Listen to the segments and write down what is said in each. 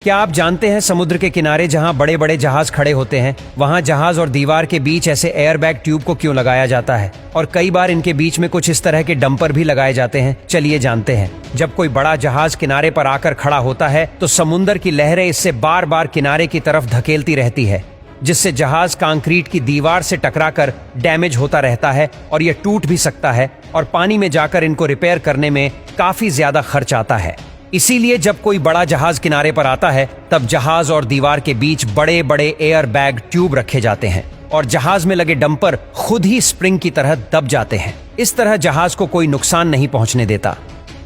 क्या आप जानते हैं समुद्र के किनारे जहां बड़े बड़े जहाज खड़े होते हैं वहां जहाज और दीवार के बीच ऐसे एयरबैग ट्यूब को क्यों लगाया जाता है? और कई बार इनके बीच में कुछ इस तरह के डंपर भी लगाए जाते हैं। चलिए जानते हैं। जब कोई बड़ा जहाज किनारे पर आकर खड़ा होता है तो समुद्र की लहरें इससे बार बार किनारे की तरफ धकेलती रहती है, जिससे जहाज कंक्रीट की दीवार से टकराकर डैमेज होता रहता है और यह टूट भी सकता है और पानी में जाकर इनको रिपेयर करने में काफी ज्यादा खर्च आता है। इसीलिए जब कोई बड़ा जहाज किनारे पर आता है तब जहाज और दीवार के बीच बड़े बड़े एयर बैग ट्यूब रखे जाते हैं और जहाज में लगे डंपर खुद ही स्प्रिंग की तरह दब जाते हैं। इस तरह जहाज को कोई नुकसान नहीं पहुंचने देता।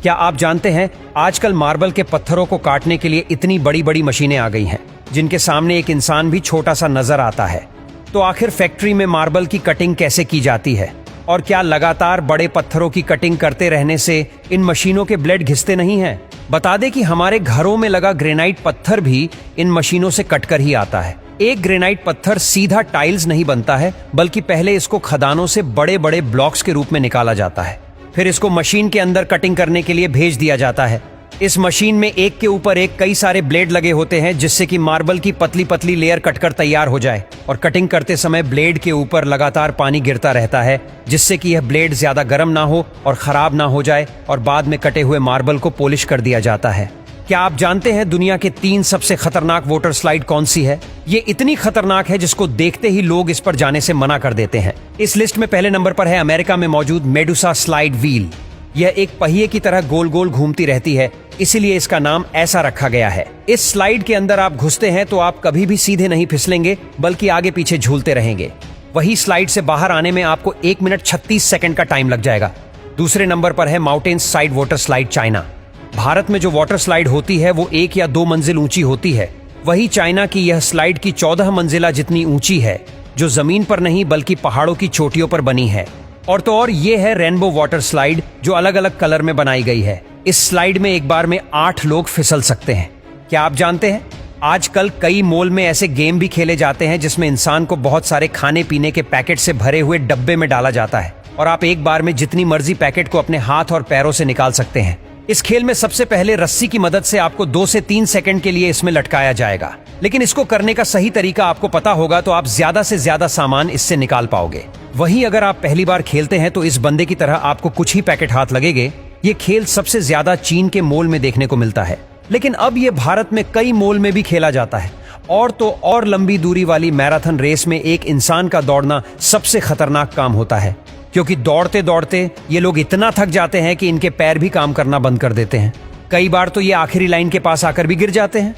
क्या आप जानते हैं आजकल मार्बल के पत्थरों को काटने के लिए इतनी बड़ी बड़ी मशीनें आ गई हैं जिनके सामने एक इंसान भी छोटा सा नजर आता है। तो आखिर फैक्ट्री में मार्बल की कटिंग कैसे की जाती है और क्या लगातार बड़े पत्थरों की कटिंग करते रहने से इन मशीनों के ब्लेड घिसते नहीं हैं? बता दें कि हमारे घरों में लगा ग्रेनाइट पत्थर भी इन मशीनों से कटकर ही आता है। एक ग्रेनाइट पत्थर सीधा टाइल्स नहीं बनता है, बल्कि पहले इसको खदानों से बड़े बड़े ब्लॉक्स के रूप में निकाला जाता है। फिर इसको मशीन के अंदर कटिंग करने के लिए भेज दिया जाता है। इस मशीन में एक के ऊपर एक कई सारे ब्लेड लगे होते हैं जिससे कि मार्बल की पतली पतली लेयर कटकर तैयार हो जाए और कटिंग करते समय ब्लेड के ऊपर लगातार पानी गिरता रहता है जिससे कि यह ब्लेड ज्यादा गर्म ना हो और खराब ना हो जाए और बाद में कटे हुए मार्बल को पॉलिश कर दिया जाता है। क्या आप जानते हैं दुनिया के 3 सबसे खतरनाक वाटर स्लाइड कौन सी है? ये इतनी खतरनाक है जिसको देखते ही लोग इस पर जाने से मना कर देते हैं। इस लिस्ट में पहले नंबर पर है अमेरिका में मौजूद मेडुसा स्लाइड व्हील। यह एक पहिए की तरह गोल गोल घूमती रहती है, इसीलिए इसका नाम ऐसा रखा गया है। इस स्लाइड के अंदर आप घुसते हैं तो आप कभी भी सीधे नहीं फिसलेंगे बल्कि आगे पीछे झूलते रहेंगे। वही स्लाइड से बाहर आने में आपको 1 मिनट 36 सेकंड का टाइम लग जाएगा। दूसरे नंबर पर है mountain side water slide China. Bharat में जो वाटर स्लाइड होती है वो 1 या 2 मंजिल ऊंची होती है। वही चाइना की यह स्लाइड की 14 मंजिला जितनी ऊंची है, जो जमीन पर नहीं बल्कि पहाड़ों की चोटियों पर बनी है। और तो और ये है रेनबो वाटर स्लाइड जो अलग अलग कलर में बनाई गई है। इस स्लाइड में एक बार में 8 लोग फिसल सकते हैं। क्या आप जानते हैं आजकल कई मॉल में ऐसे गेम भी खेले जाते हैं जिसमें इंसान को बहुत सारे खाने पीने के पैकेट से भरे हुए डब्बे में डाला जाता है और आप एक बार में जितनी मर्जी पैकेट को अपने हाथ और पैरों से निकाल सकते हैं। इस खेल में सबसे पहले रस्सी की मदद से आपको 2 से 3 सेकंड के लिए इसमें लटकाया जाएगा, लेकिन इसको करने का सही तरीका आपको पता होगा तो आप ज्यादा से ज्यादा सामान इससे निकाल पाओगे। वहीं अगर आप पहली बार खेलते हैं तो इस बंदे की तरह आपको कुछ ही पैकेट हाथ लगेंगे। ये खेल सबसे ज्यादा चीन के मॉल में देखने को मिलता है, लेकिन अब ये भारत में कई मॉल में भी खेला जाता है। और तो और लंबी दूरी वाली मैराथन रेस में एक इंसान का दौड़ना सबसे खतरनाक काम होता है, क्योंकि दौड़ते दौड़ते ये लोग इतना थक जाते हैं कि इनके पैर भी काम करना बंद कर देते हैं। कई बार तो ये आखिरी लाइन के पास आकर भी गिर जाते हैं।